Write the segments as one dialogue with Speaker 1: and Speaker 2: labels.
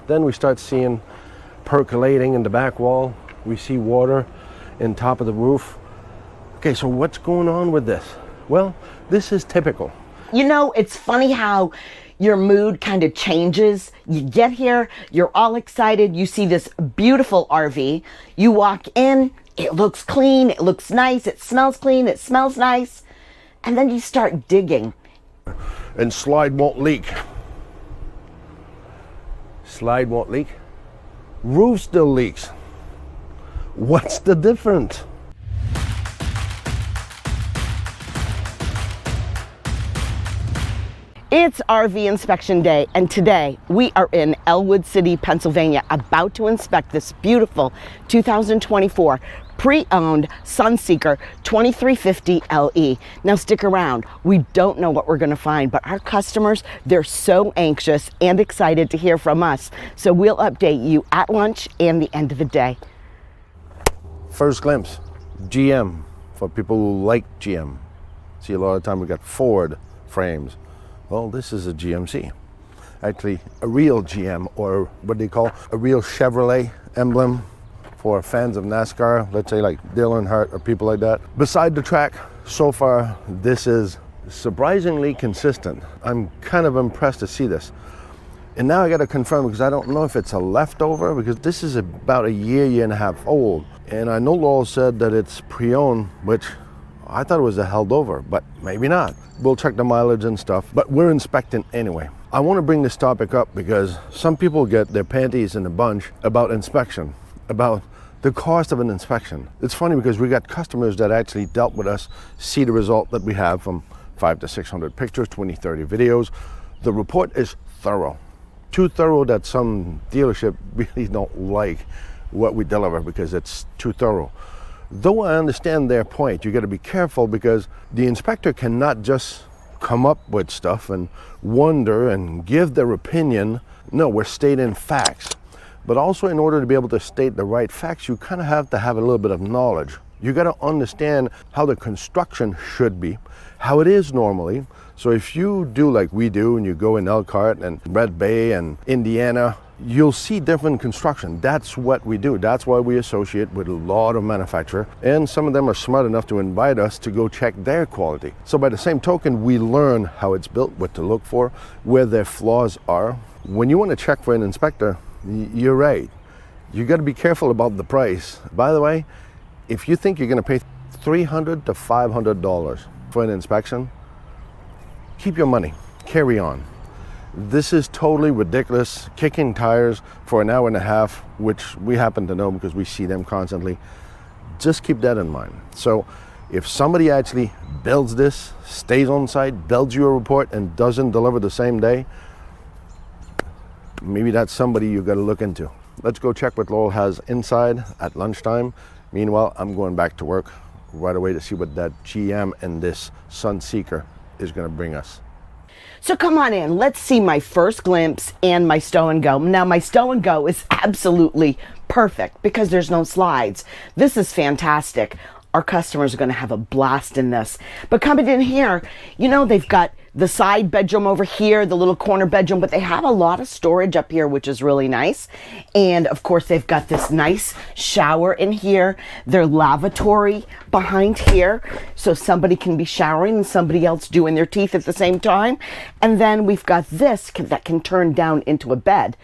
Speaker 1: Then we start seeing percolating in the back wall. We see water in top of the roof. Okay, so what's going on with this? Well, this is typical.
Speaker 2: You know, it's funny how your mood kind of changes. You get here, you're all excited, you see this beautiful RV, you walk in, it looks clean, it looks nice, it smells clean, it smells nice, and then you start digging.
Speaker 1: And slide won't leak. Slide won't leak. Roof still leaks. What's the difference?
Speaker 2: It's RV inspection day, and today we are in Elwood City, Pennsylvania, about to inspect this beautiful 2024 pre-owned Sunseeker 2350LE. Now stick around. We don't know what we're going to find, but our customers, they're so anxious and excited to hear from us. So we'll update you at lunch and the end of the day.
Speaker 1: First glimpse, GM, for people who like GM. See, a lot of time we got Ford frames. Well, this is a GMC. Actually, a real GM, or what they call a real Chevrolet emblem for fans of NASCAR, let's say like Dale Earnhardt or people like that. Beside the track, so far, this is surprisingly consistent. I'm kind of impressed to see this. And now I got to confirm, because I don't know if it's a leftover, because this is about a year and a half old. And I know Laurel said that it's pre-owned, which I thought it was a held over, but maybe not. We'll check the mileage and stuff, but we're inspecting anyway. I want to bring this topic up because some people get their panties in a bunch about inspection, about the cost of an inspection. It's funny because we got customers that actually dealt with us, see the result that we have from 500 to 600 pictures, 20, 30 videos. The report is thorough. Too thorough that some dealership really don't like what we deliver because it's too thorough. Though I understand their point, you got to be careful because the inspector cannot just come up with stuff and wonder and give their opinion. No, we're stating facts. But also, in order to be able to state the right facts, you kind of have to have a little bit of knowledge. You got to understand how the construction should be, how it is normally. So if you do like we do and you go in Elkhart and Red Bay and Indiana, you'll see different construction. That's what we do. That's why we associate with a lot of manufacturers, and some of them are smart enough to invite us to go check their quality. So by the same token, we learn how it's built, what to look for, where their flaws are. When you want to check for an inspector, you're right. You got to be careful about the price. By the way, if you think you're going to pay $300 to $500 for an inspection, keep your money, carry on. This is totally ridiculous, kicking tires for an hour and a half, which we happen to know because we see them constantly. Just keep that in mind. So if somebody actually builds this, stays on site, builds you a report and doesn't deliver the same day, maybe that's somebody you got to look into. Let's go check what Laurel has inside at lunchtime. Meanwhile, I'm going back to work right away to see what that GM and this Sunseeker is going to bring us.
Speaker 2: So come on in, let's see my first glimpse and my stow and go. Now my stow and go is absolutely perfect because there's no slides. This is fantastic. Our customers are going to have a blast in this. But coming in here, you know, they've got the side bedroom over here, the little corner bedroom, but they have a lot of storage up here, which is really nice. And of course, they've got this nice shower in here, their lavatory behind here, so somebody can be showering and somebody else doing their teeth at the same time. And then we've got this that can turn down into a bed,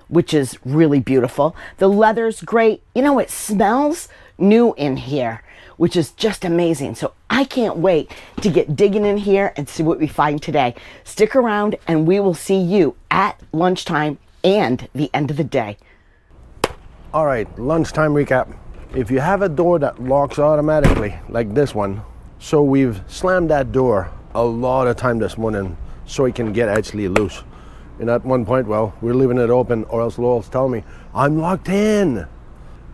Speaker 2: which is really beautiful. The leather's great. You know, it smells new in here, which is just amazing. So I can't wait to get digging in here and see what we find today. Stick around and we will see you at lunchtime and the end of the day.
Speaker 1: All right, lunchtime recap. If you have a door that locks automatically, like this one, so we've slammed that door a lot of time this morning so it can get actually loose. And at one point, well, we're leaving it open or else Laurel's telling me, I'm locked in.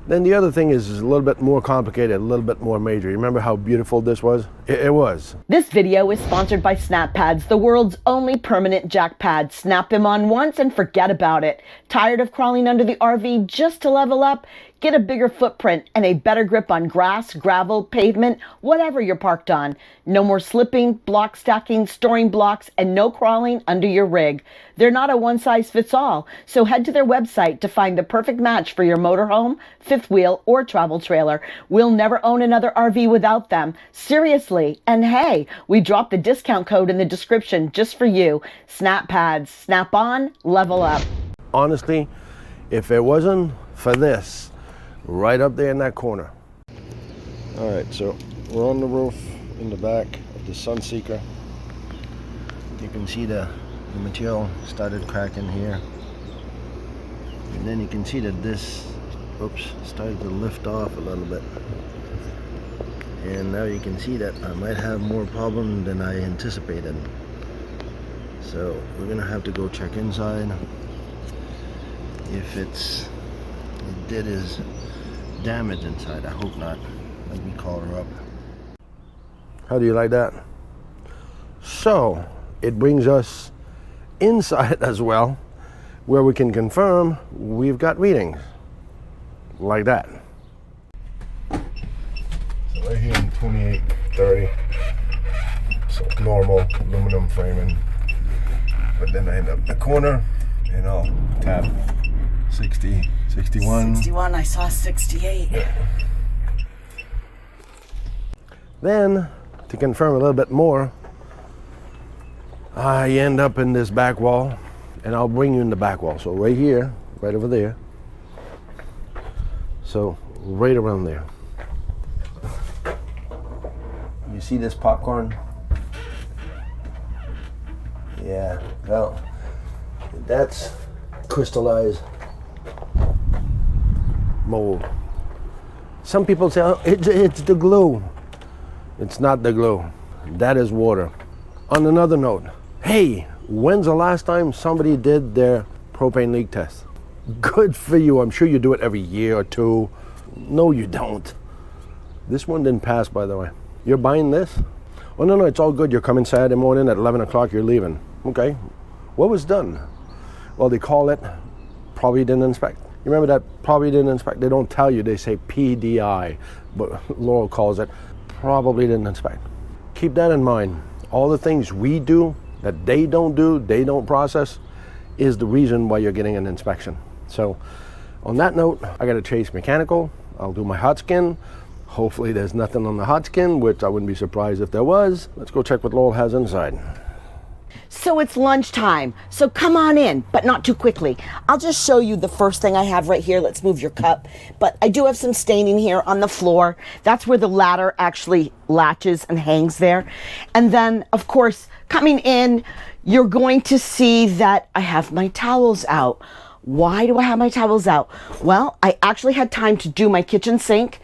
Speaker 1: Then the other thing is a little bit more complicated, a little bit more major. You remember how beautiful this was? It was.
Speaker 2: This video is sponsored by Snap Pads, the world's only permanent jack pad. Snap them on once and forget about it. Tired of crawling under the RV just to level up? Get a bigger footprint and a better grip on grass, gravel, pavement, whatever you're parked on. No more slipping, block stacking, storing blocks, and no crawling under your rig. They're not a one-size-fits-all, so head to their website to find the perfect match for your motorhome, fifth wheel, or travel trailer. We'll never own another RV without them. Seriously. And hey, we dropped the discount code in the description just for you. Snap Pads. Snap on, level up.
Speaker 1: Honestly, if it wasn't for this, right up there in that corner. All right, so we're on the roof in the back of the Sunseeker. You can see the material started cracking here. And then you can see that this, started to lift off a little bit. And now you can see that I might have more problem than I anticipated. So we're gonna have to go check inside. If it did is damage inside. I hope not. Let me call her up. How do you like that? So it brings us inside as well, where we can confirm we've got readings like that. So right here in 2830, so normal aluminum framing, but then I end up in the corner and I'll tap 60, 61.
Speaker 2: 61, I saw 68.
Speaker 1: Yeah. Then, to confirm a little bit more, I end up in this back wall, and I'll bring you in the back wall. So right here, right over there. So right around there. You see this popcorn? Yeah, well, that's crystallized mold. Some people say, oh, it's the glue. It's not the glue. That is water. On another note, hey, when's the last time somebody did their propane leak test? Good for you. I'm sure you do it every year or two. No, you don't. This one didn't pass, by the way. You're buying this? Oh, no, it's all good. You're coming Saturday morning at 11 o'clock, you're leaving. Okay. What was done? Well, they call it probably didn't inspect. You remember that probably didn't inspect? They don't tell you, they say PDI, but Laurel calls it probably didn't inspect. Keep that in mind. All the things we do that they don't process, is the reason why you're getting an inspection. So on that note, I got to chase mechanical. I'll do my hot skin. Hopefully there's nothing on the hot skin, which I wouldn't be surprised if there was. Let's go check what Laurel has inside.
Speaker 2: So it's lunchtime, so come on in, but not too quickly. I'll just show you the first thing I have right here. Let's move your cup. But I do have some staining here on the floor. That's where the ladder actually latches and hangs there. And then, of course, coming in, you're going to see that I have my towels out. Why do I have my towels out? Well, I actually had time to do my kitchen sink,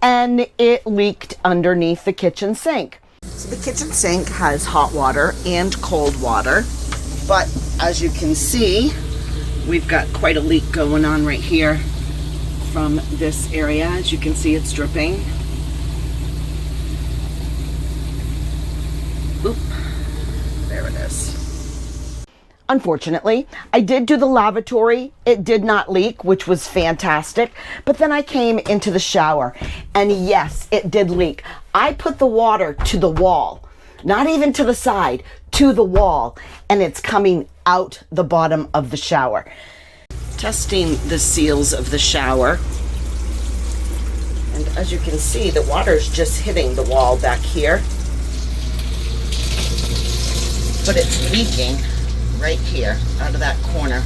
Speaker 2: and it leaked underneath the kitchen sink. So the kitchen sink has hot water and cold water, but as you can see, we've got quite a leak going on right here from this area. As you can see, it's dripping. Oop, there it is. Unfortunately, I did do the lavatory. It did not leak, which was fantastic. But then I came into the shower, and yes, it did leak. I put the water to the wall, not even to the side, to the wall, and it's coming out the bottom of the shower. Testing the seals of the shower. And as you can see, the water's just hitting the wall back here. But it's leaking right here, out of that corner.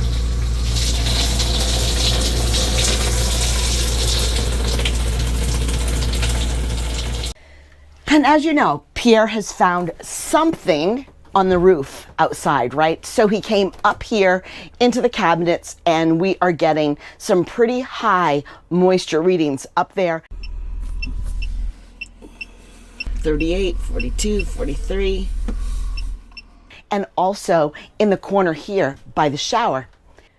Speaker 2: And as you know, Pierre has found something on the roof outside, right? So he came up here into the cabinets, and we are getting some pretty high moisture readings up there. 38, 42, 43. And also in the corner here by the shower.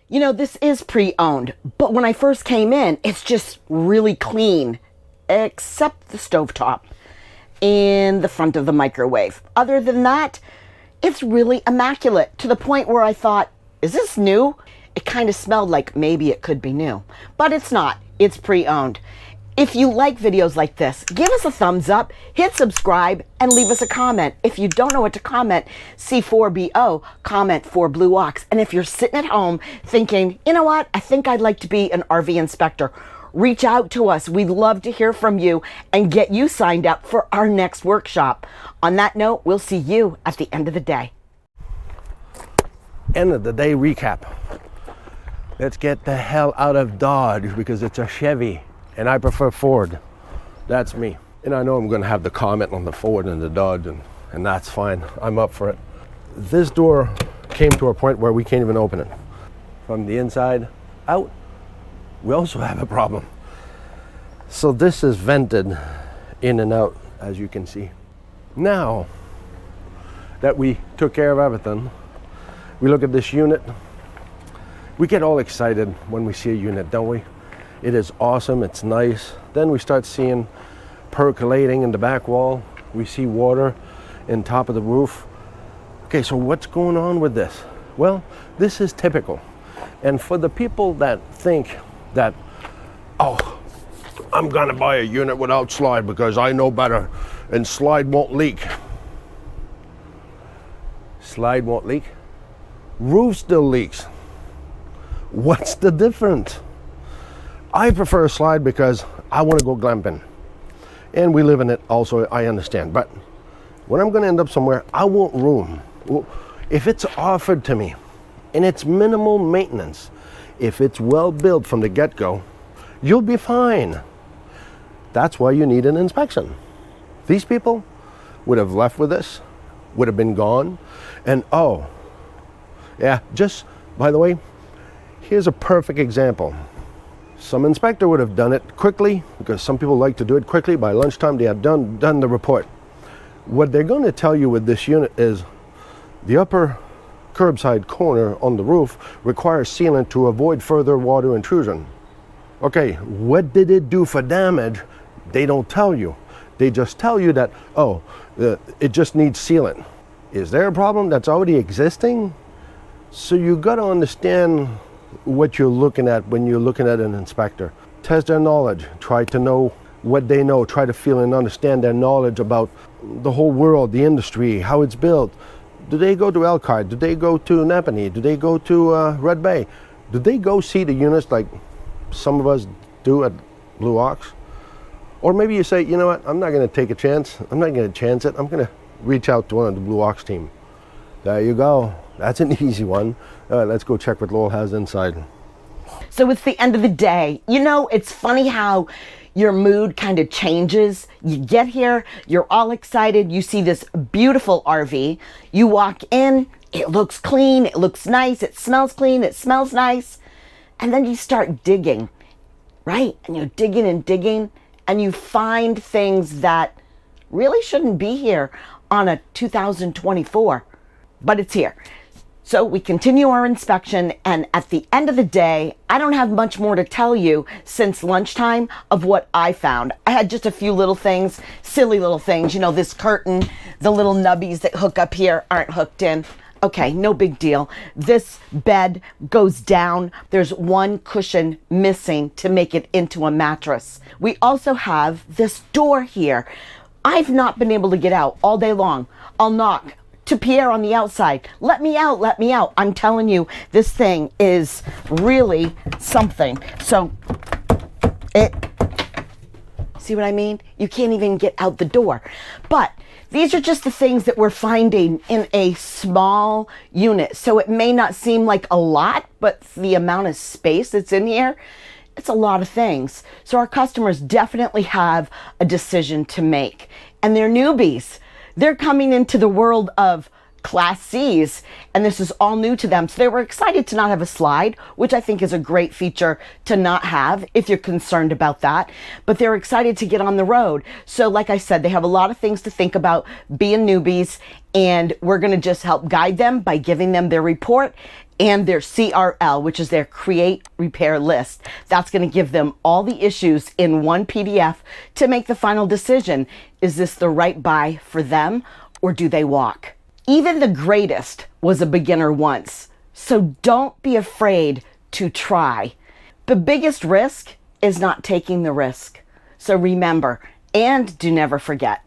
Speaker 2: You know, this is pre-owned, but when I first came in, it's just really clean, except the stovetop. in the front of the microwave. Other than that, it's really immaculate, to the point where I thought, is this new? It kind of smelled like maybe it could be new, but it's not. It's pre-owned. If you like videos like this, give us a thumbs up, hit subscribe, and leave us a comment. If you don't know what to comment, C4BO, comment for Blue Ox. And if you're sitting at home thinking, you know what, I think I'd like to be an RV inspector, reach out to us. We'd love to hear from you and get you signed up for our next workshop. On that note, we'll see you at the end of the day.
Speaker 1: End of the day recap. Let's get the hell out of Dodge because it's a Chevy. And I prefer Ford. That's me. And I know I'm gonna have the comment on the Ford and the Dodge, and that's fine. I'm up for it. This door came to a point where we can't even open it. From the inside out, we also have a problem. So this is vented in and out, as you can see. Now that we took care of everything, we look at this unit. We get all excited when we see a unit, don't we? It is awesome, it's nice. Then we start seeing percolating in the back wall. We see water in top of the roof. Okay, so what's going on with this? Well, this is typical. And for the people that think that, oh, I'm gonna buy a unit without slide because I know better and slide won't leak. Slide won't leak? Roof still leaks. What's the difference? I prefer a slide because I want to go glamping. And we live in it also, I understand. But when I'm going to end up somewhere, I want room. If it's offered to me and it's minimal maintenance, if it's well built from the get-go, you'll be fine. That's why you need an inspection. These people would have left with this, would have been gone. And oh, yeah, just by the way, here's a perfect example. Some inspector would have done it quickly, because some people like to do it quickly. By lunchtime, they have done the report. What they're going to tell you with this unit is the upper curbside corner on the roof requires sealant to avoid further water intrusion. Okay, what did it do for damage? They don't tell you. They just tell you that, oh, it just needs sealant. Is there a problem that's already existing? So you got to understand what you're looking at when you're looking at an inspector. Test their knowledge, try to know what they know, try to feel and understand their knowledge about the whole world, the industry, how it's built. Do they go to Elkhart? Do they go to Napanee? Do they go to Red Bay? Do they go see the units like some of us do at Blue Ox? Or maybe you say, you know what, I'm not going to take a chance. I'm not going to chance it. I'm going to reach out to one of the Blue Ox team. There you go. That's an easy one. Let's go check what Laurel has inside.
Speaker 2: So it's the end of the day. You know, it's funny how your mood kind of changes. You get here, you're all excited. You see this beautiful RV. You walk in, it looks clean, it looks nice, it smells clean, it smells nice. And then you start digging, right? And you're digging and digging, and you find things that really shouldn't be here on a 2024, but it's here. So we continue our inspection, and at the end of the day, I don't have much more to tell you since lunchtime of what I found. I had just a few little things, silly little things. You know, this curtain, the little nubbies that hook up here aren't hooked in. Okay, no big deal. This bed goes down. There's one cushion missing to make it into a mattress. We also have this door here. I've not been able to get out all day long. I'll knock to Pierre on the outside. Let me out, let me out. I'm telling you, this thing is really something. So see what I mean? You can't even get out the door. But these are just the things that we're finding in a small unit. So it may not seem like a lot, but the amount of space that's in here, it's a lot of things. So our customers definitely have a decision to make. And they're newbies. They're coming into the world of Class C's, and this is all new to them. So they were excited to not have a slide, which I think is a great feature to not have if you're concerned about that. But they're excited to get on the road. So like I said, they have a lot of things to think about being newbies, and we're going to just help guide them by giving them their report and their CRL, which is their create repair list. That's going to give them all the issues in one PDF to make the final decision. Is this the right buy for them, or do they walk? Even the greatest was a beginner once, so don't be afraid to try. The biggest risk is not taking the risk. So remember, and do never forget,